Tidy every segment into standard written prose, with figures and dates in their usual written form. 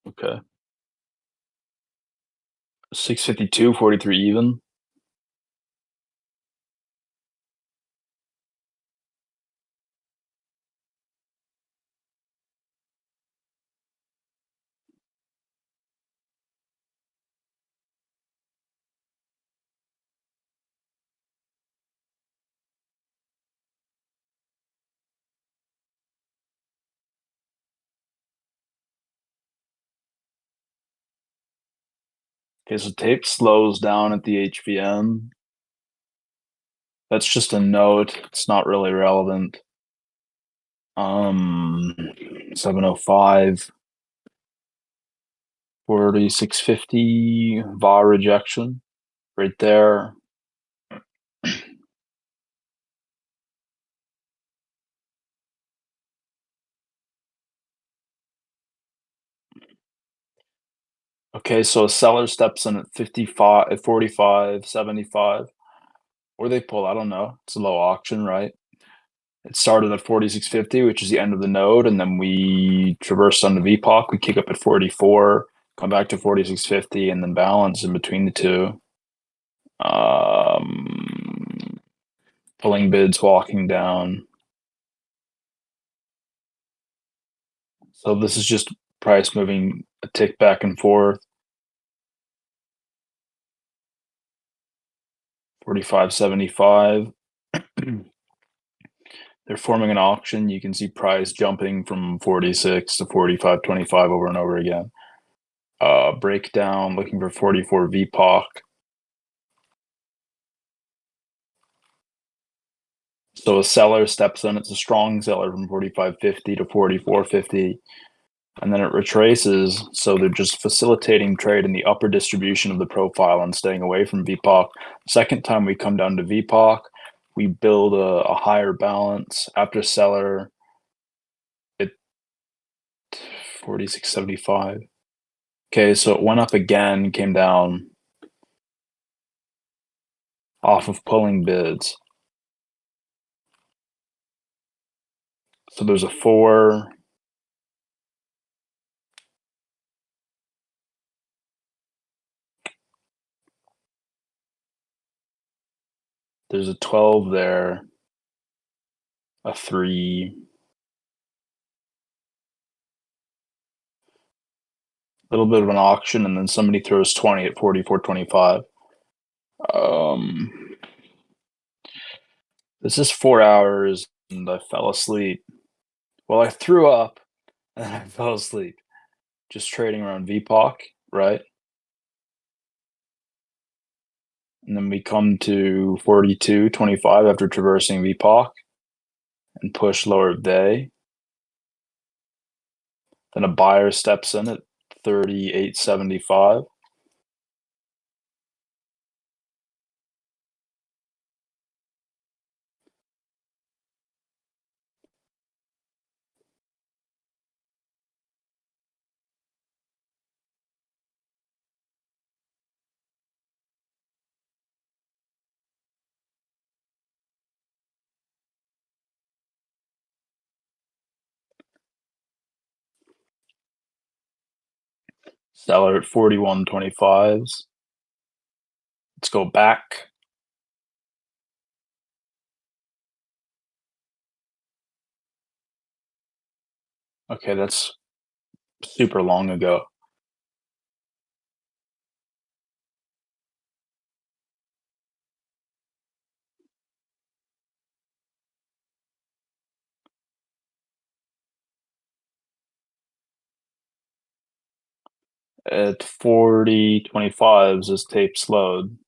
Okay. 652, 43 even. Okay, so tape slows down at the HVM. That's just a note. It's not really relevant. 705, 4650, VAR rejection right there. Okay, so a seller steps in at 55, at 45, 75, or they pull, I don't know. It's a low auction, right? It started at 4650, which is the end of the node, and then we traverse on the VPOC. We kick up at 44, come back to 4650, and then balance in between the two. Pulling bids, walking down. So this is just price moving a tick back and forth. 45.75. They're forming an auction. You can see price jumping from 46 to 45.25 over and over again. Breakdown, looking for 44 VPOC. So a seller steps in. It's a strong seller from 45.50 to 44.50. And then it retraces. So they're just facilitating trade in the upper distribution of the profile and staying away from VPOC. Second time we come down to VPOC, we build a higher balance after seller at 46.75. Okay, so it went up again, came down off of pulling bids. So there's a 4. There's a 12 there, a 3. A little bit of an auction, and then somebody throws 20 at 44.25. This is 4 hours, and I fell asleep. Well, I threw up, and I fell asleep. Just trading around VPOC, right? And then we come to 42.25 after traversing VPOC and push lower of day. Then a buyer steps in at 38.75. Seller at 41.25s. Let's go back. Okay, that's super long ago. At 40.25s, this tape slowed,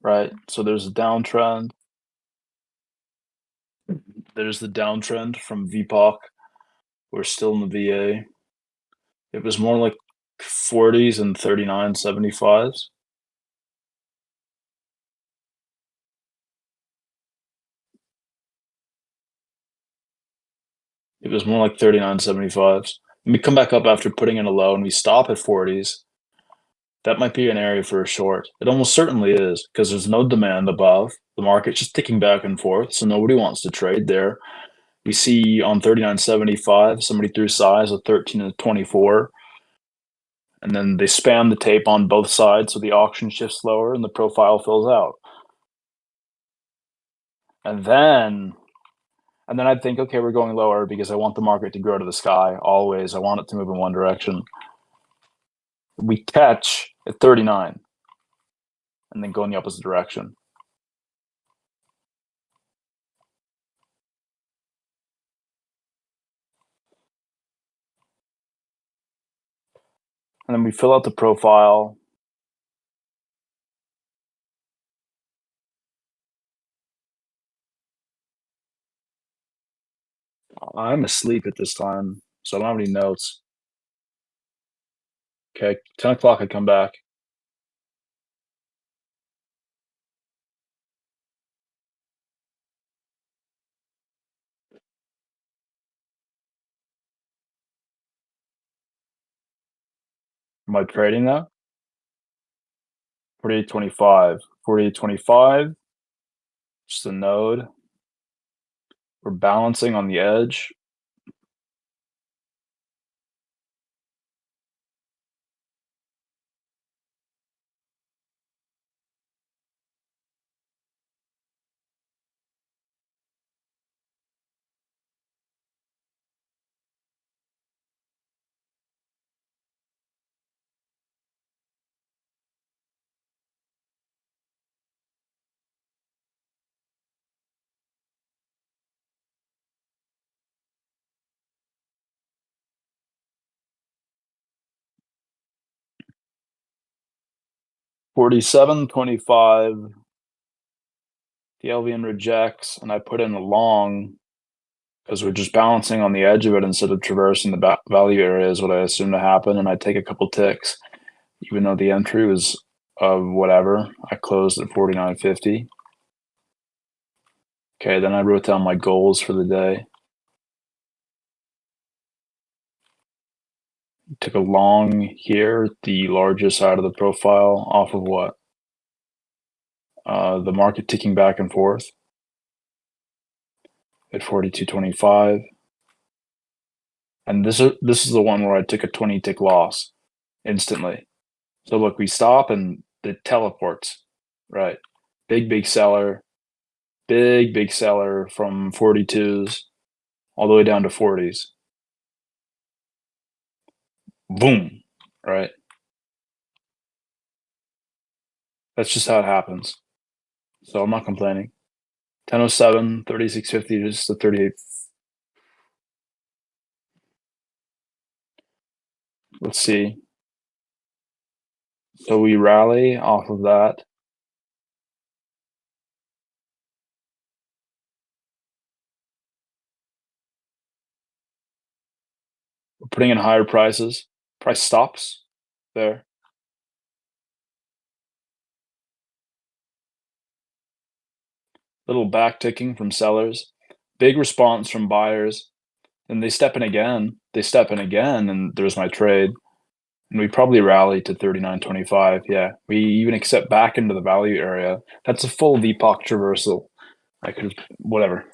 right? So there's a downtrend. There's the downtrend from VPOC. We're still in the VA. It was more like 40s and 39.75s. It was more like 39.75s. And we come back up after putting in a low and we stop at 40s. That might be an area for a short. It almost certainly is because there's no demand above. The market's just ticking back and forth, so nobody wants to trade there. We see on 39.75, somebody threw size of 13 to 24. And then they spam the tape on both sides, so the auction shifts lower and the profile fills out. And then I'd think, okay, we're going lower because I want the market to grow to the sky. Always, I want it to move in one direction. We catch at 39 and then go in the opposite direction. And then we fill out the profile. I'm asleep at this time, so I don't have any notes. Okay, 10 o'clock I come back. Am I trading now? 48.25. 48.25. Just a node. We're balancing on the edge. $47.25. The LVN rejects, and I put in a long because we're just balancing on the edge of it instead of traversing the value area is what I assume to happen, and I take a couple ticks, even though the entry was of whatever. I closed at 49.50. Okay, then I wrote down my goals for the day. Took a long here, the largest side of the profile, off of what? The market ticking back and forth at 42.25. And this is the one where I took a 20 tick loss instantly. So look, we stop and it teleports, right? Big seller, big seller from 42s all the way down to 40s. Boom, right? That's just how it happens. So I'm not complaining. 1007, 36.50, just the 38. Let's see. So we rally off of that. We're putting in higher prices. Price stops there. Little back ticking from sellers. Big response from buyers. And they step in again. And there's my trade. And we probably rally to 39.25. Yeah, we even accept back into the value area. That's a full VPOC traversal. I could, whatever.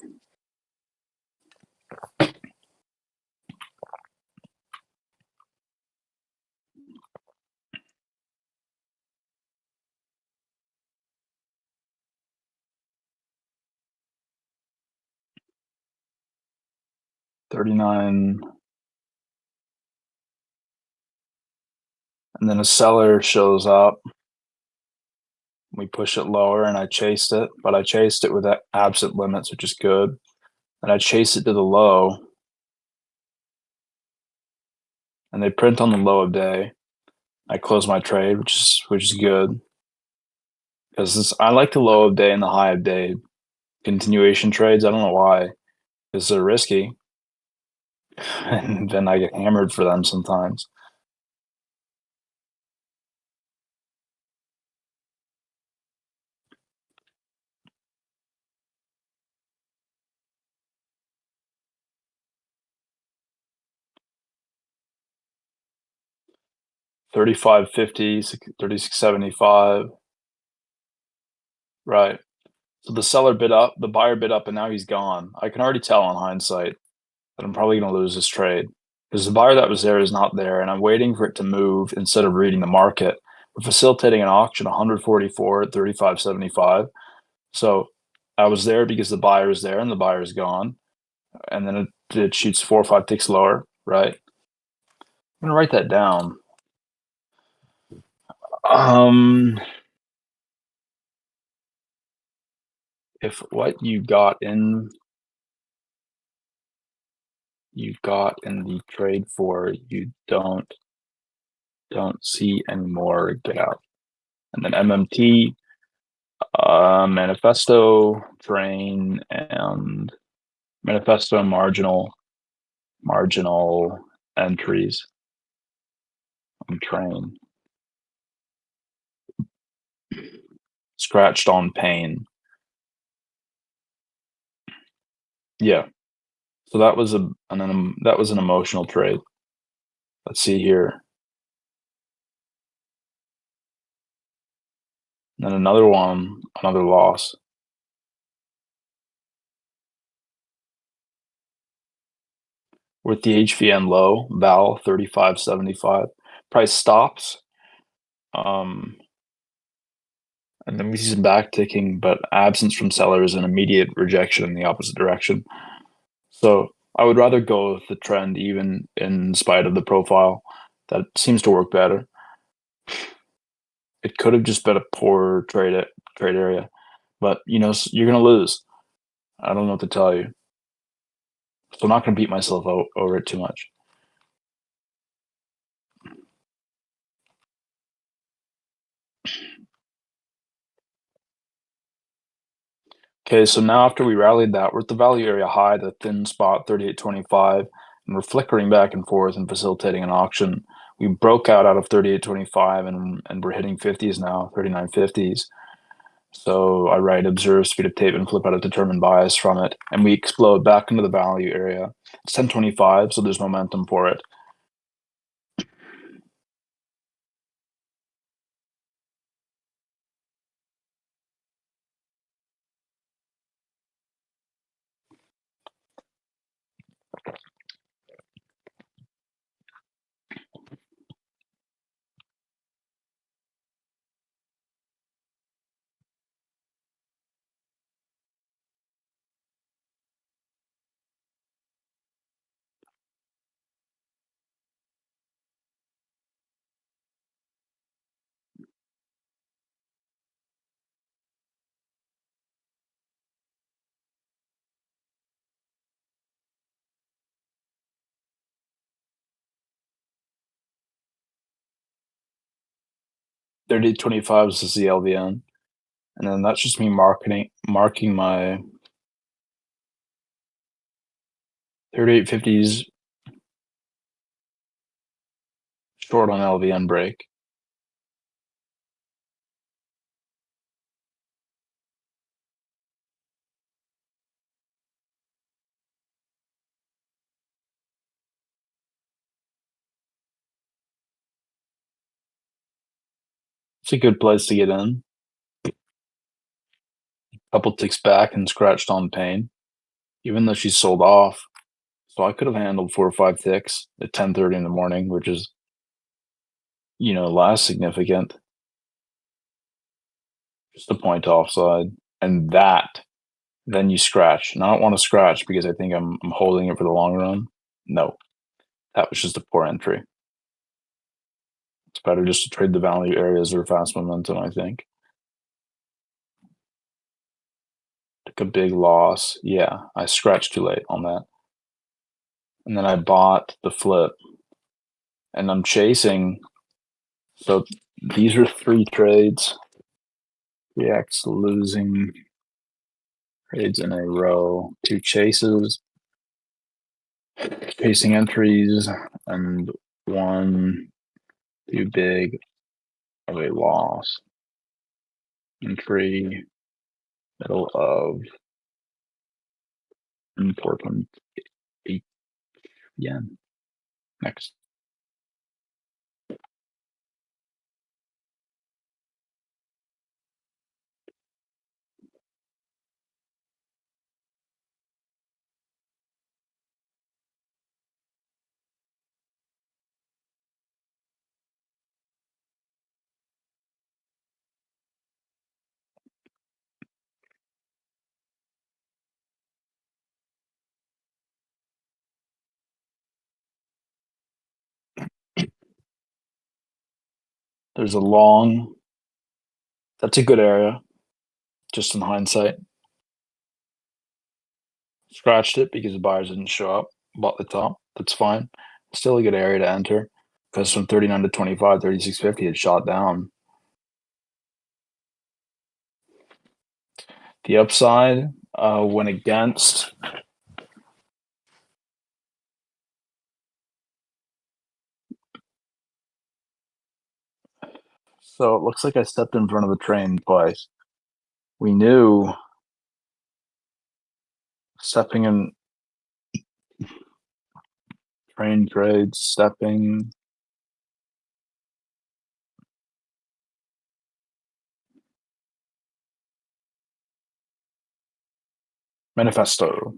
$39. And then a seller shows up. We push it lower and I chased it, but I chased it with absent limits, which is good. And I chase it to the low. And they print on the low of day. I close my trade, which is good. Because I like the low of day and the high of day continuation trades. I don't know why. Because they're risky. And then I get hammered for them sometimes. $35.50, $36.75. Right. So the seller bid up, the buyer bid up, and now he's gone. I can already tell in hindsight that I'm probably going to lose this trade. because the buyer that was there is not there, and I'm waiting for it to move instead of reading the market. We're facilitating an auction 144 at 35.75. So I was there because the buyer is there and the buyer is gone, and then it shoots 4 or 5 ticks lower, right? I'm gonna write that down. If what you got in the trade for you don't see anymore, get out. And then MMT, manifesto, train, and manifesto marginal entries on train. Scratched on pain. Yeah. So that was an emotional trade. Let's see here. And then another one, another loss. With the HVN low, Val 35.75. Price stops. And then we see some back ticking, but absence from sellers and immediate rejection in the opposite direction. So I would rather go with the trend even in spite of the profile. That seems to work better. It could have just been a poor trade area, but you know, you're gonna lose. I don't know what to tell you. So I'm not gonna beat myself over it too much. Okay, so now after we rallied that, we're at the value area high, the thin spot 38.25, and we're flickering back and forth and facilitating an auction. We broke out of 38.25 and we're hitting 50s now, 39.50s. So I write observe speed of tape and flip out a determined bias from it, and we explode back into the value area. It's 10.25, so there's momentum for it. Thirty 25 is the LVN, and then that's just me marking my 38.50s short on LVN break. It's a good place to get in. Couple ticks back and scratched on pain, even though she's sold off. So I could have handled 4 or 5 ticks at 10:30 in the morning, which is, you know, less significant. Just a point offside, and then you scratch. And I don't want to scratch because I think I'm holding it for the long run. No, that was just a poor entry. It's better just to trade the value areas or fast momentum, I think. Took a big loss. Yeah, I scratched too late on that. And then I bought the flip. And I'm chasing. So these are 3 trades. 3x losing trades in a row. 2 chases. Chasing entries. And 1 too big of a loss. Entry. Middle of important 8 yen. Next. There's a long. That's a good area, just in hindsight. Scratched it because the buyers didn't show up. Bought the top. That's fine. Still a good area to enter because from 39 to 25, 36.50, it shot down. The upside went against. So it looks like I stepped in front of the train twice. We knew stepping in train trades, stepping. Manifesto.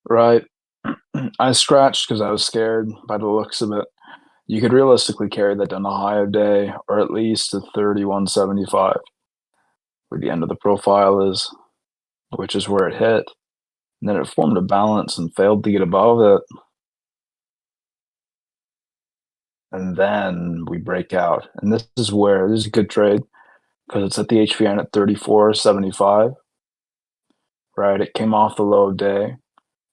Right. I scratched because I was scared by the looks of it. You could realistically carry that down to high of day or at least to 31.75, where the end of the profile is, which is where it hit. And then it formed a balance and failed to get above it. And then we break out. And this is a good trade because it's at the HVN at 34.75. Right. It came off the low of day.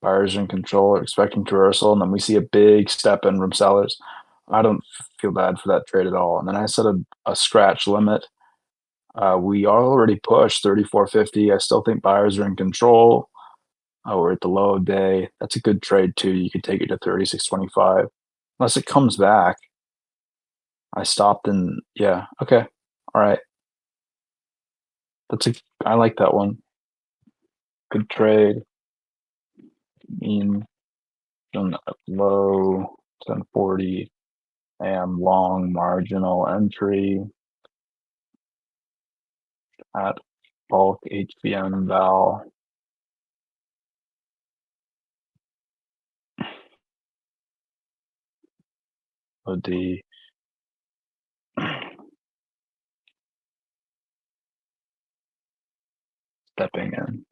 Buyers in control are expecting reversal, and then we see a big step in from sellers. I don't feel bad for that trade at all. And then I set a scratch limit. We already pushed 34.50. I still think buyers are in control. We're at the low of day. That's a good trade too. You could take it to 36.25. Unless it comes back. I stopped and yeah, okay. All right. I like that one. Good trade. Mean low 1040. AM long marginal entry at bulk HVM val. OD. Stepping in.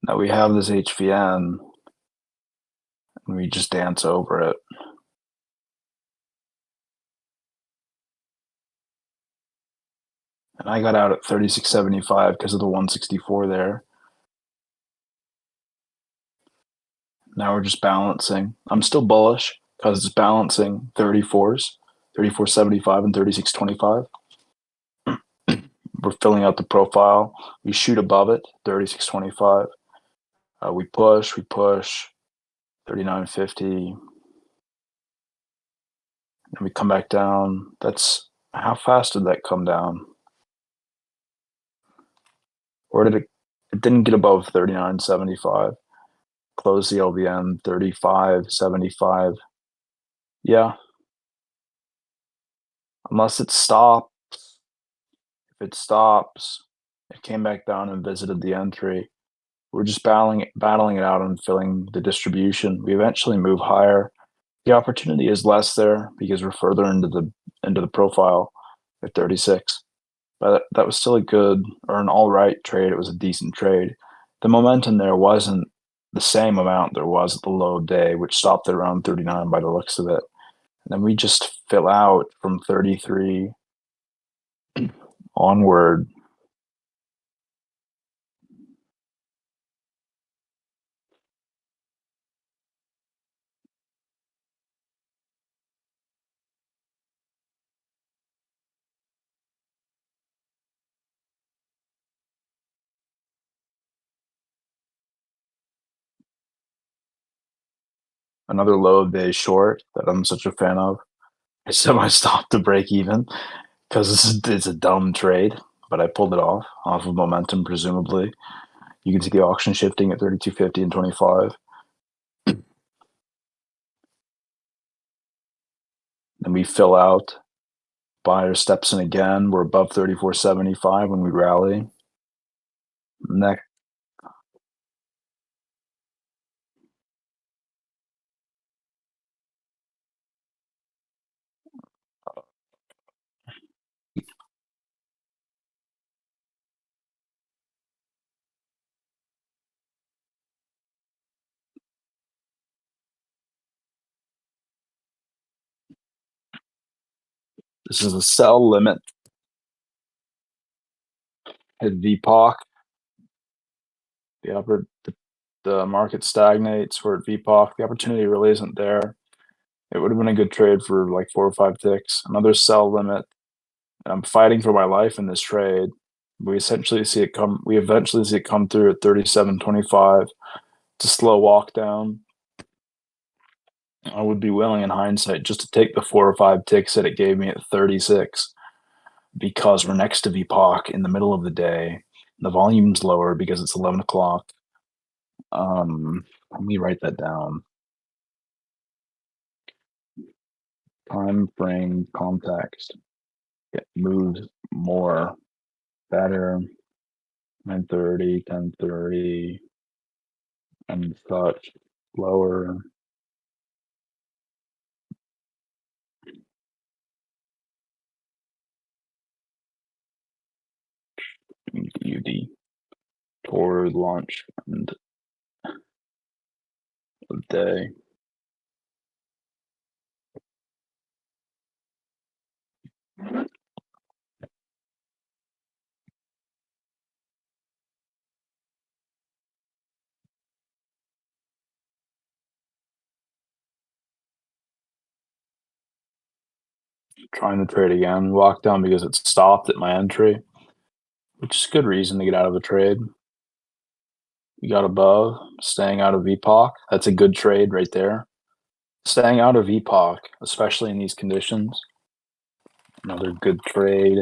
Now we have this HVN and we just dance over it. And I got out at 36.75 because of the 164 there. Now we're just balancing. I'm still bullish because it's balancing 34s, 34.75 and 36.25. We're filling out the profile. We shoot above it, 36.25. We push, 39.50. And we come back down. That's how fast did that come down? Or did it didn't get above 39.75. Close the LVM 35.75. Yeah. Unless it stops. If it stops, it came back down and visited the entry. We're just battling it out and filling the distribution. We eventually move higher. The opportunity is less there because we're further into the profile at 36. But that was still a good or an all right trade. It was a decent trade. The momentum there wasn't the same amount there was at the low day, which stopped at around 39 by the looks of it. And then we just fill out from 33 onward. Another low day short that I'm such a fan of. I semi-stopped to break even because it's a dumb trade, but I pulled it off of momentum, presumably. You can see the auction shifting at 32.50 and 25. Then we fill out. Buyer steps in again. We're above 34.75 when we rally. Next, this is a sell limit at VPOC. The market stagnates. We're at VPOC. The opportunity really isn't there. It would have been a good trade for like 4 or 5 ticks. Another sell limit. And I'm fighting for my life in this trade. We eventually see it come through at 37.25. It's a slow walk down. I would be willing in hindsight just to take the 4 or 5 ticks that it gave me at 36 because we're next to VPOC in the middle of the day. The volume's lower because it's 11 o'clock. Let me write that down. Time frame context. It moves more, better, 9:30, 10:30, and such, lower. UD toward launch and of day. Trying to trade again. Locked down because it stopped at my entry, which is a good reason to get out of a trade. We got above, staying out of VPOC. That's a good trade right there. Staying out of VPOC, especially in these conditions. Another good trade.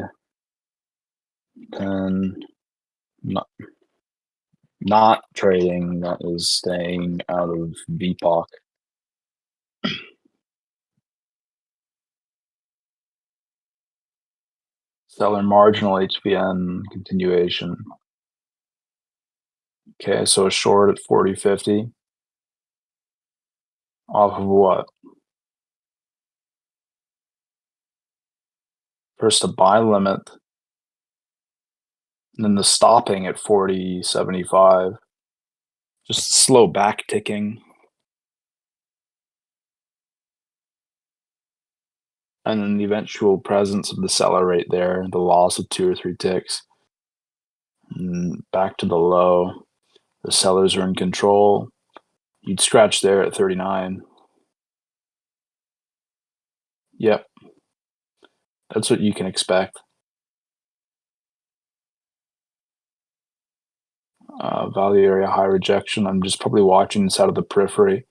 10. Not trading, that is staying out of VPOC. Seller marginal HPN continuation. Okay, so a short at 40.50. Off of what? First a buy limit, and then the stopping at 40.75. Just slow back ticking. And then the eventual presence of the seller right there, the loss of 2 or 3 ticks. And back to the low. The sellers are in control. You'd scratch there at 39. Yep. That's what you can expect. Value area high rejection. I'm just probably watching this out of the periphery.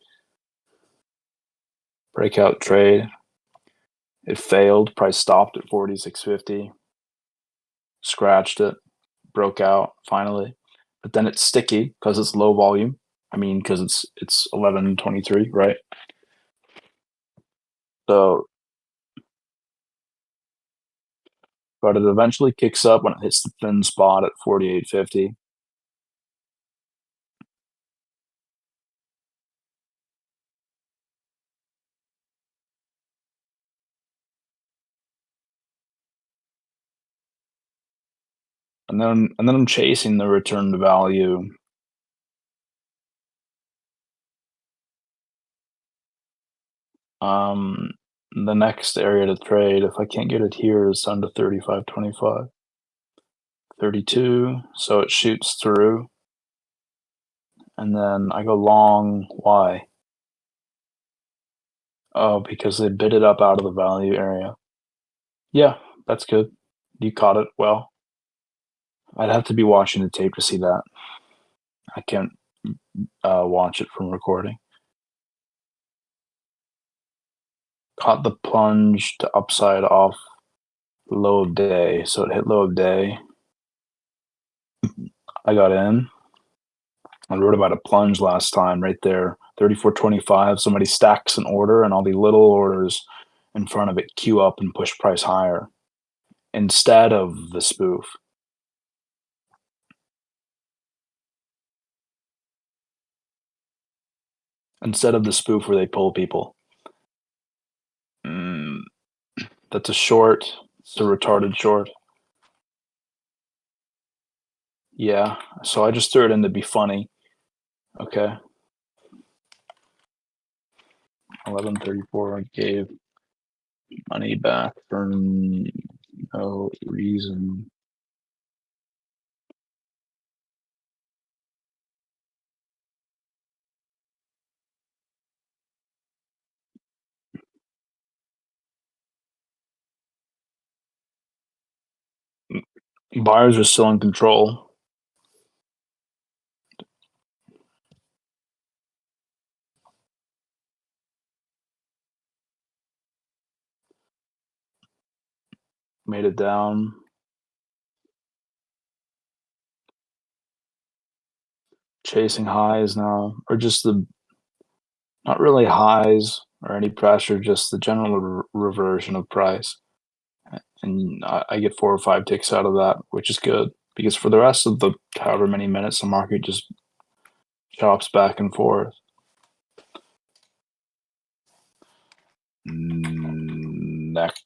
Breakout trade. It failed. Price stopped at 46.50. Scratched it. Broke out finally. But then it's sticky because it's low volume. I mean, because it's 11:23, right? So, but it eventually kicks up when it hits the thin spot at 48.50. And then I'm chasing the return to value. The next area to trade, if I can't get it here, is under 35.25. 32, so it shoots through. And then I go long. Why? Oh, because they bid it up out of the value area. Yeah, that's good. You caught it well. I'd have to be watching the tape to see that. I can't watch it from recording. Caught the plunge to upside off low of day, so it hit low of day. I got in. I wrote about a plunge last time right there, 34.25. Somebody stacks an order and all the little orders in front of it queue up and push price higher instead of the spoof. Instead of the spoof where they pull people. That's a short. It's a retarded short. Yeah, so I just threw it in to be funny. Okay. 1134 gave money back for no reason. Buyers are still in control. Made it down. Chasing highs now, or just not really highs or any pressure, just the general reversion of price. And I get 4 or 5 ticks out of that, which is good because for the rest of the however many minutes, the market just chops back and forth. Next,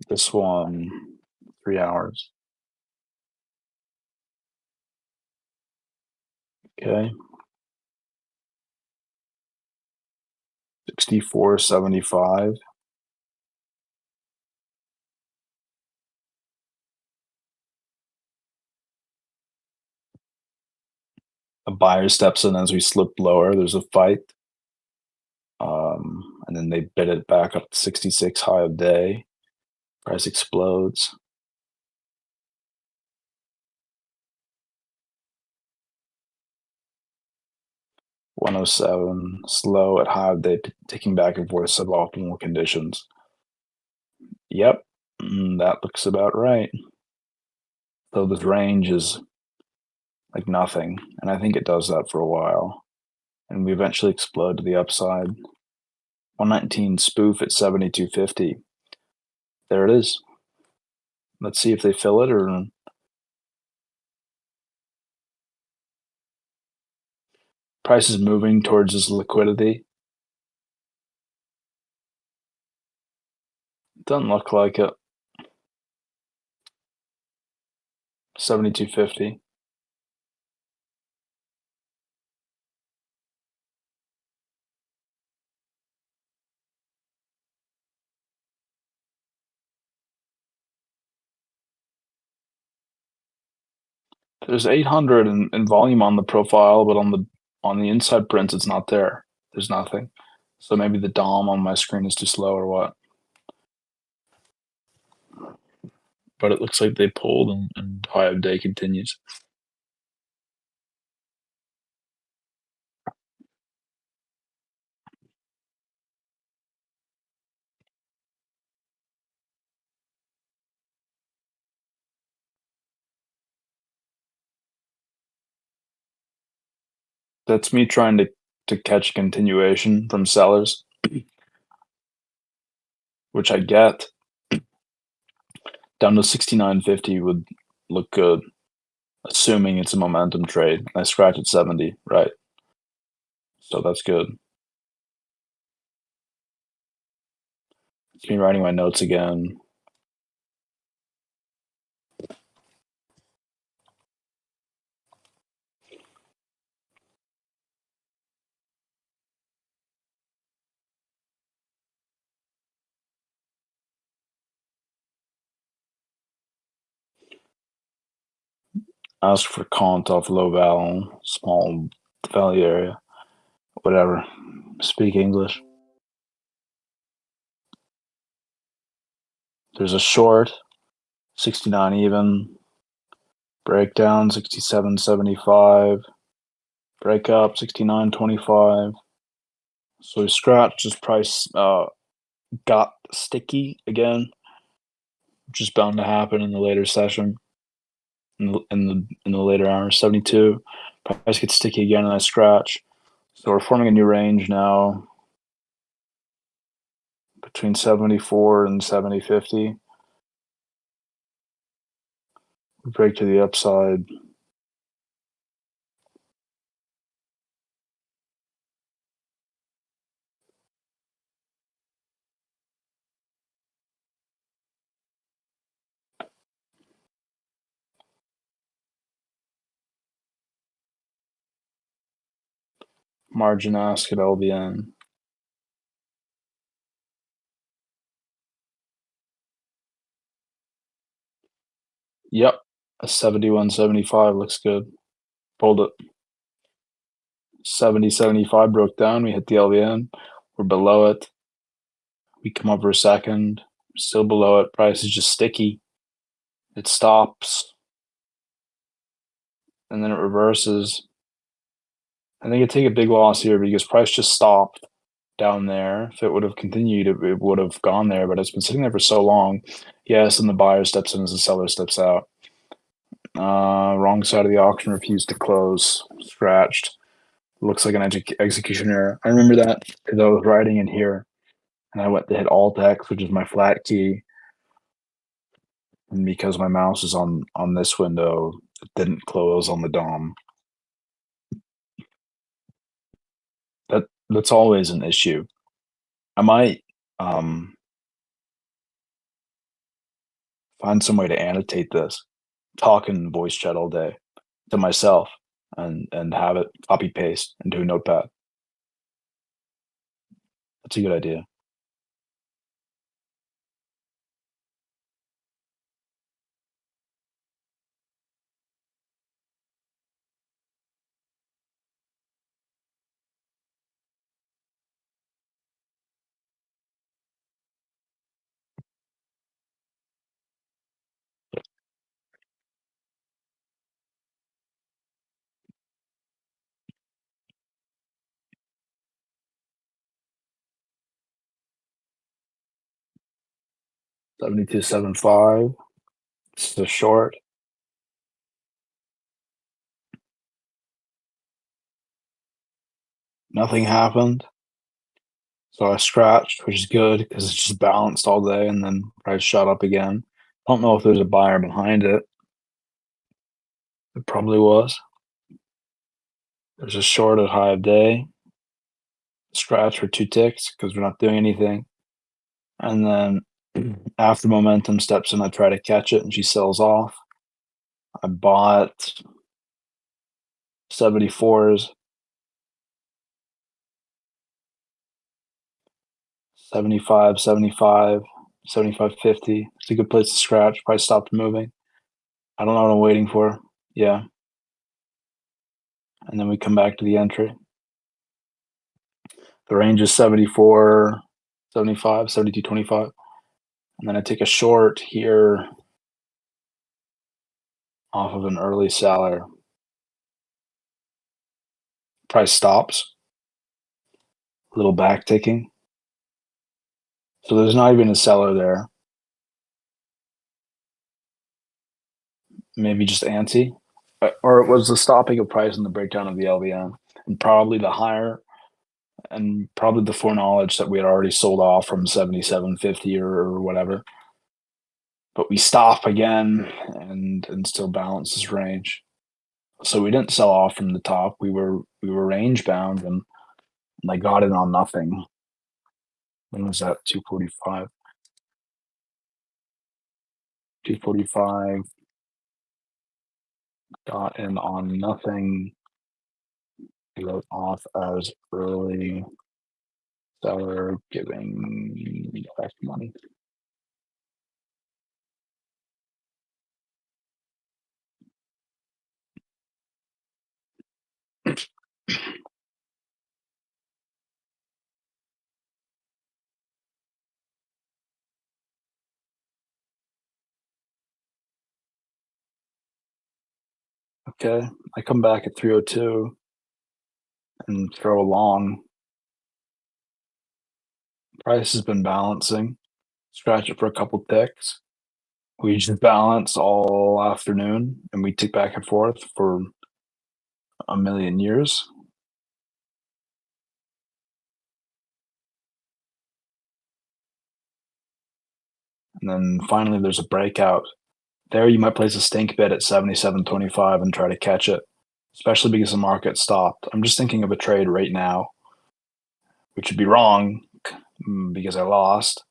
this one, 3 hours. Okay. 64.75. A buyer steps in as we slip lower. There's a fight. And then they bid it back up to 66 high of day. Price explodes. $107 slow at high of day, ticking back and forth, suboptimal conditions. Yep, that looks about right. So this range is like nothing, and I think it does that for a while. And we eventually explode to the upside. 119 spoof at 72.50. There it is. Let's see if they fill it or price is moving towards this liquidity. Doesn't look like it. 72.50. There's 800 in volume on the profile, but on the inside prints, it's not there. There's nothing. So maybe the DOM on my screen is too slow or what. But it looks like they pulled and high of day continues. That's me trying to catch continuation from sellers, which I get. Down to 69.50 would look good, assuming it's a momentum trade. I scratch at 70, right? So that's good. It's me writing my notes again. Ask for Kant off low val, small value area, whatever. Speak English. There's a short, 69 even. Breakdown, 67.75. Break up, 69.25. So we scratched his price, got sticky again, which is bound to happen in the later session. In the later hours, 72. Price gets sticky again, and I scratch. So we're forming a new range now. between 74 and 70.50. Break to the upside. Margin ask at LBN. Yep. A 71.75 looks good. Pulled it. 70.75 broke down. We hit the LBN. We're below it. We come up for a second. Still below it. Price is just sticky. It stops. And then it reverses. I think it'd take a big loss here because price just stopped down there. If it would have continued, it would have gone there, but it's been sitting there for so long. Yes, and the buyer steps in as the seller steps out. Wrong side of the auction refused to close. Scratched. Looks like an execution error. I remember that because I was writing in here and I went to hit Alt X, which is my flat key. And because my mouse is on this window, it didn't close on the DOM. That's always an issue. I might find some way to annotate this, talk in voice chat all day to myself and have it copy paste into a notepad. That's a good idea. $72.75. It's a short. Nothing happened. So I scratched, which is good because it's just balanced all day and then price shot up again. I don't know if there's a buyer behind it. It probably was. There's a short at high of day. Scratch for 2 ticks because we're not doing anything. And then after momentum steps in, I try to catch it and she sells off. I bought 74s, 75, 75, 75.50. It's a good place to scratch. Price stopped moving. I don't know what I'm waiting for. Yeah. And then we come back to the entry. The range is 74, 75, 72.25. And then I take a short here off of an early seller. Price stops. A little back ticking. So there's not even a seller there. Maybe just anti. Or it was the stopping of price and the breakdown of the LVM. And probably the higher and probably the foreknowledge that we had already sold off from 77.50 or whatever. But we stop again and still balance this range. So we didn't sell off from the top. We were range bound and I got in on nothing. When was that? 245. 245. Got in on nothing. Wrote off as early seller giving back money. Okay, I come back at 302 and throw a long. Price has been balancing. Scratch it for a couple ticks. We just balance all afternoon and we tick back and forth for a million years. And then finally, there's a breakout. There, you might place a stink bid at 77.25 and try to catch it, especially because the market stopped. I'm just thinking of a trade right now, which would be wrong because I lost.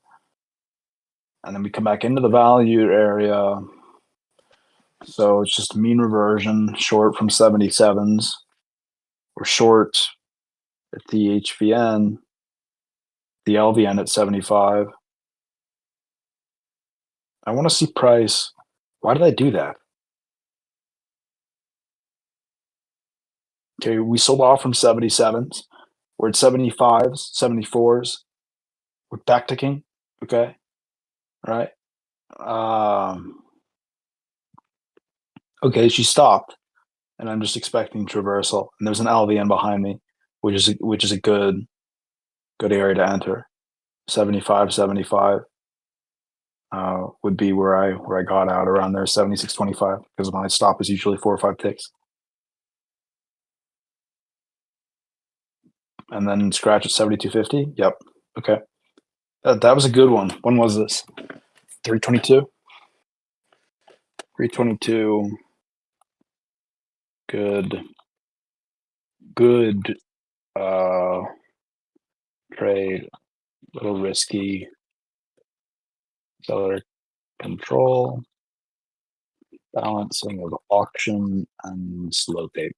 And then we come back into the value area. So it's just mean reversion, short from 77s. We're short at the HVN, the LVN at 75. I want to see price. Why did I do that? Okay, we sold off from 77s. We're at 75s, 74s. We're backticking. Okay. Right. Okay, she stopped, and I'm just expecting traversal. And there's an LVN behind me, which is a good area to enter. 75, 75 would be where I got out around there. 76.25 because my stop is usually 4 or 5 ticks. And then scratch at 72.50. Yep. Okay. That was a good one. When was this? 322. 322. Good trade, a little risky, seller control, balancing of auction and slow tape.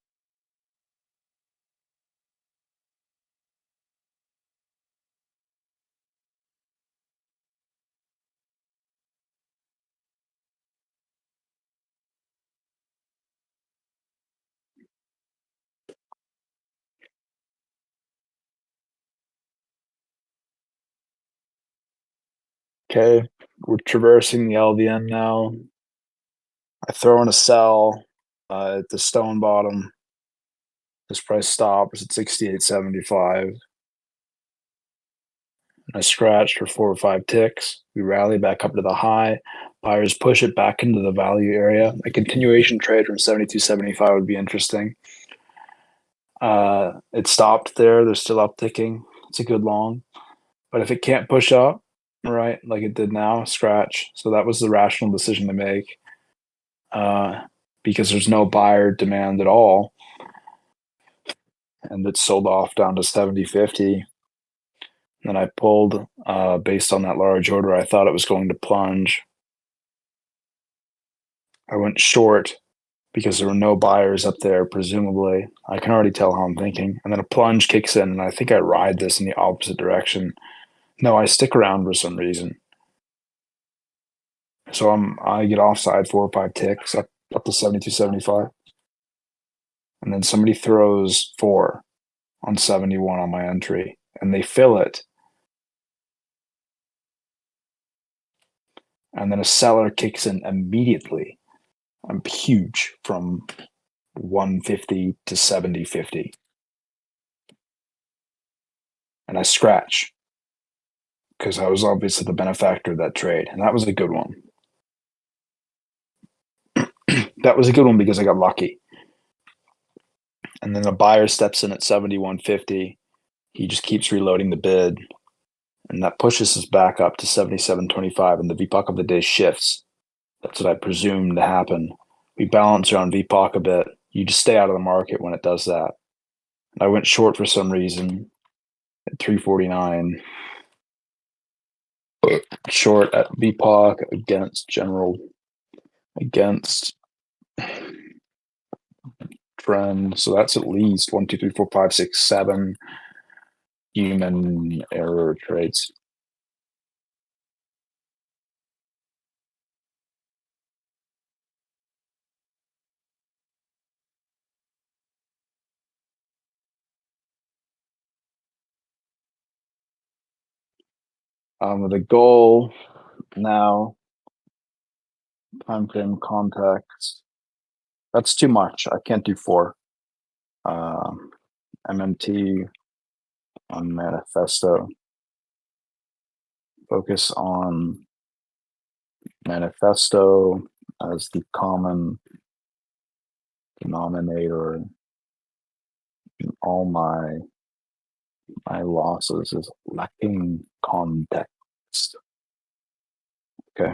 Okay, we're traversing the LVN now. I throw in a sell at the stone bottom. This price stops at 68.75. I scratched for 4 or 5 ticks. We rally back up to the high. Buyers push it back into the value area. A continuation trade from 72.75 would be interesting. It stopped there. They're still upticking. It's a good long. But if it can't push up, right, like it did now, scratch. So that was the rational decision to make because there's no buyer demand at all. And it sold off down to 70.50. Then I pulled based on that large order. I thought it was going to plunge. I went short because there were no buyers up there, presumably. I can already tell how I'm thinking. And then a plunge kicks in, and I think I ride this in the opposite direction. No, I stick around for some reason. So I get offside 4 or 5 ticks up to 72.75. And then somebody throws 4 on 71 on my entry, and they fill it. And then a seller kicks in immediately. I'm huge from 150 to 70.50. And I scratch because I was obviously the benefactor of that trade. And that was a good one. That was a good one because I got lucky. And then a buyer steps in at 71.50. He just keeps reloading the bid. And that pushes us back up to 77.25. And the VPOC of the day shifts. That's what I presume to happen. We balance around VPOC a bit. You just stay out of the market when it does that. And I went short for some reason at 349. Short at VPOC against trend. So that's at least 1, 2, 3, 4, 5, 6, 7 human error trades. The goal now, time frame context. That's too much. I can't do 4. MMT on manifesto. Focus on manifesto as the common denominator in all my losses is lacking context. Okay.